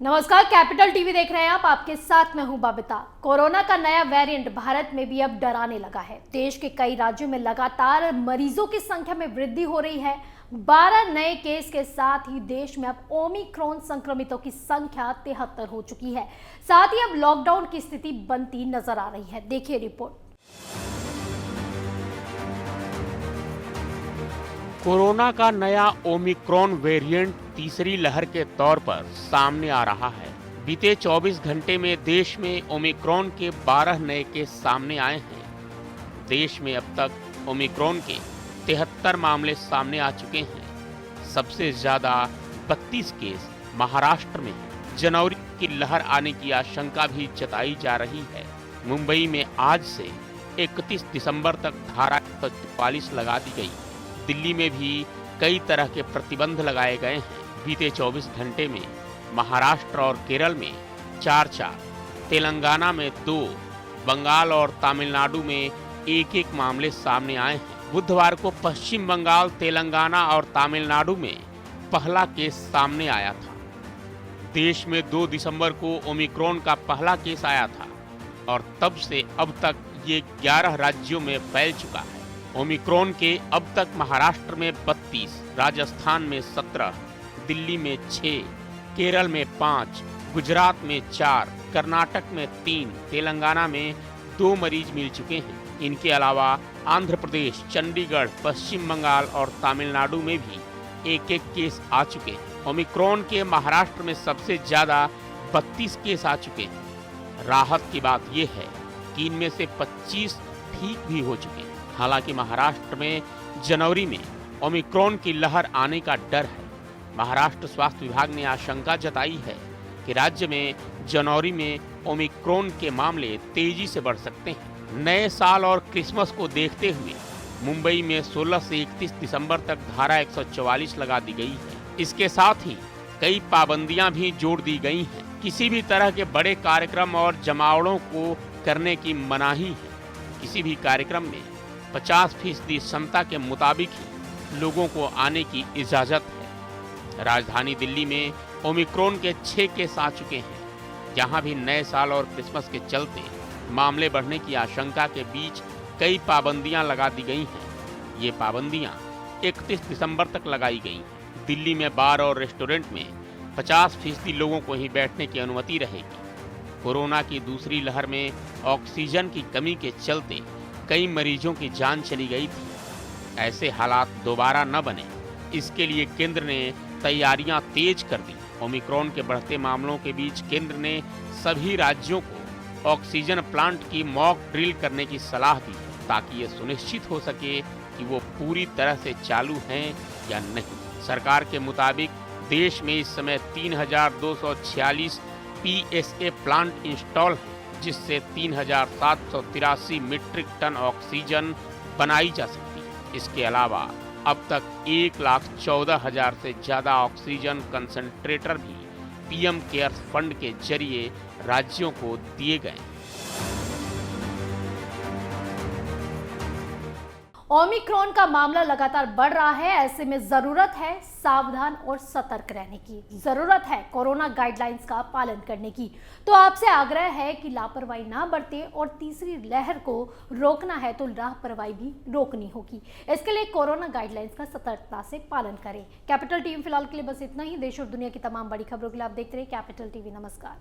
नमस्कार, capital TV देख रहे हैं आप। आपके साथ मैं हूं बबीता। कोरोना का नया वेरिएंट भारत में भी अब डराने लगा है। देश के कई राज्यों में लगातार मरीजों की संख्या में वृद्धि हो रही है। 12 नए केस के साथ ही देश में अब ओमिक्रॉन संक्रमितों की संख्या 73 हो चुकी है। साथ ही अब लॉकडाउन की स्थिति बनती नजर आ रही है। देखिए रिपोर्ट। कोरोना का नया ओमिक्रॉन वेरिएंट तीसरी लहर के तौर पर सामने आ रहा है। बीते 24 घंटे में देश में ओमिक्रॉन के 12 नए केस सामने आए हैं। देश में अब तक ओमिक्रॉन के 73 मामले सामने आ चुके हैं। सबसे ज्यादा 32 केस महाराष्ट्र में हैं। जनवरी की लहर आने की आशंका भी जताई जा रही है। मुंबई में आज से 31 दिसंबर तक धारा 144 लगा दी गई। दिल्ली में भी कई तरह के प्रतिबंध लगाए गए हैं। बीते 24 घंटे में महाराष्ट्र और केरल में 4-4, तेलंगाना में 2, बंगाल और तमिलनाडु में 1-1 मामले सामने आए हैं। बुधवार को पश्चिम बंगाल, तेलंगाना और तमिलनाडु में पहला केस सामने आया था। देश में 2 दिसंबर को ओमिक्रॉन का पहला केस आया था और तब से अब तक ये 11 राज्यों में फैल चुका है। ओमिक्रॉन के अब तक महाराष्ट्र में 32, राजस्थान में 17, दिल्ली में 6, केरल में 5, गुजरात में 4, कर्नाटक में 3, तेलंगाना में 2 मरीज मिल चुके हैं। इनके अलावा आंध्र प्रदेश, चंडीगढ़, पश्चिम बंगाल और तमिलनाडु में भी 1-1 केस आ चुके हैं। ओमिक्रॉन के महाराष्ट्र में सबसे ज्यादा 32 केस आ चुके हैं। राहत की बात यह है कि इनमें से 25 ठीक भी हो चुके हैं। हालांकि महाराष्ट्र में जनवरी में ओमिक्रॉन की लहर आने का डर है। महाराष्ट्र स्वास्थ्य विभाग ने आशंका जताई है कि राज्य में जनवरी में ओमिक्रॉन के मामले तेजी से बढ़ सकते हैं। नए साल और क्रिसमस को देखते हुए मुंबई में 16 से 31 दिसंबर तक धारा 144 लगा दी गई है। इसके साथ ही कई पाबंदियां भी जोड़ दी गई हैं। किसी भी तरह के बड़े कार्यक्रम और जमावड़ों को करने की मनाही है। किसी भी कार्यक्रम में 50% क्षमता के मुताबिक ही लोगों को आने की इजाजत है। राजधानी दिल्ली में ओमिक्रॉन के 6 केस आ चुके हैं। जहां भी नए साल और क्रिसमस के चलते मामले बढ़ने की आशंका के बीच कई पाबंदियां लगा दी गई हैं। ये पाबंदियां 31 दिसंबर तक लगाई गई हैं। दिल्ली में बार और रेस्टोरेंट में 50% लोगों को ही बैठने की अनुमति रहेगी। कोरोना की दूसरी लहर में ऑक्सीजन की कमी के चलते कई मरीजों की जान चली गई थी। ऐसे हालात दोबारा न बने, इसके लिए केंद्र ने तैयारियां तेज कर दी। ओमिक्रॉन के बढ़ते मामलों के बीच केंद्र ने सभी राज्यों को ऑक्सीजन प्लांट की मॉक ड्रिल करने की सलाह दी ताकि ये सुनिश्चित हो सके कि वो पूरी तरह से चालू हैं या नहीं। सरकार के मुताबिक देश में इस समय 3246 PSA प्लांट इंस्टॉल हैं, जिससे 3783 मीट्रिक टन ऑक्सीजन बनाई जा सकती है। इसके अलावा अब तक 1,14,000 से ज्यादा ऑक्सीजन कंसंट्रेटर भी PM केयर्स फंड के जरिए राज्यों को दिए गए। ओमिक्रॉन का मामला लगातार बढ़ रहा है। ऐसे में जरूरत है सावधान और सतर्क रहने की। जरूरत है कोरोना गाइडलाइंस का पालन करने की। तो आपसे आग्रह है कि लापरवाही ना बरतें और तीसरी लहर को रोकना है तो लापरवाही भी रोकनी होगी। इसके लिए कोरोना गाइडलाइंस का सतर्कता से पालन करें। कैपिटल टीवी फिलहाल के लिए बस इतना ही। देश और दुनिया की तमाम बड़ी खबरों के लिए आप देखते रहिए कैपिटल टीवी। नमस्कार।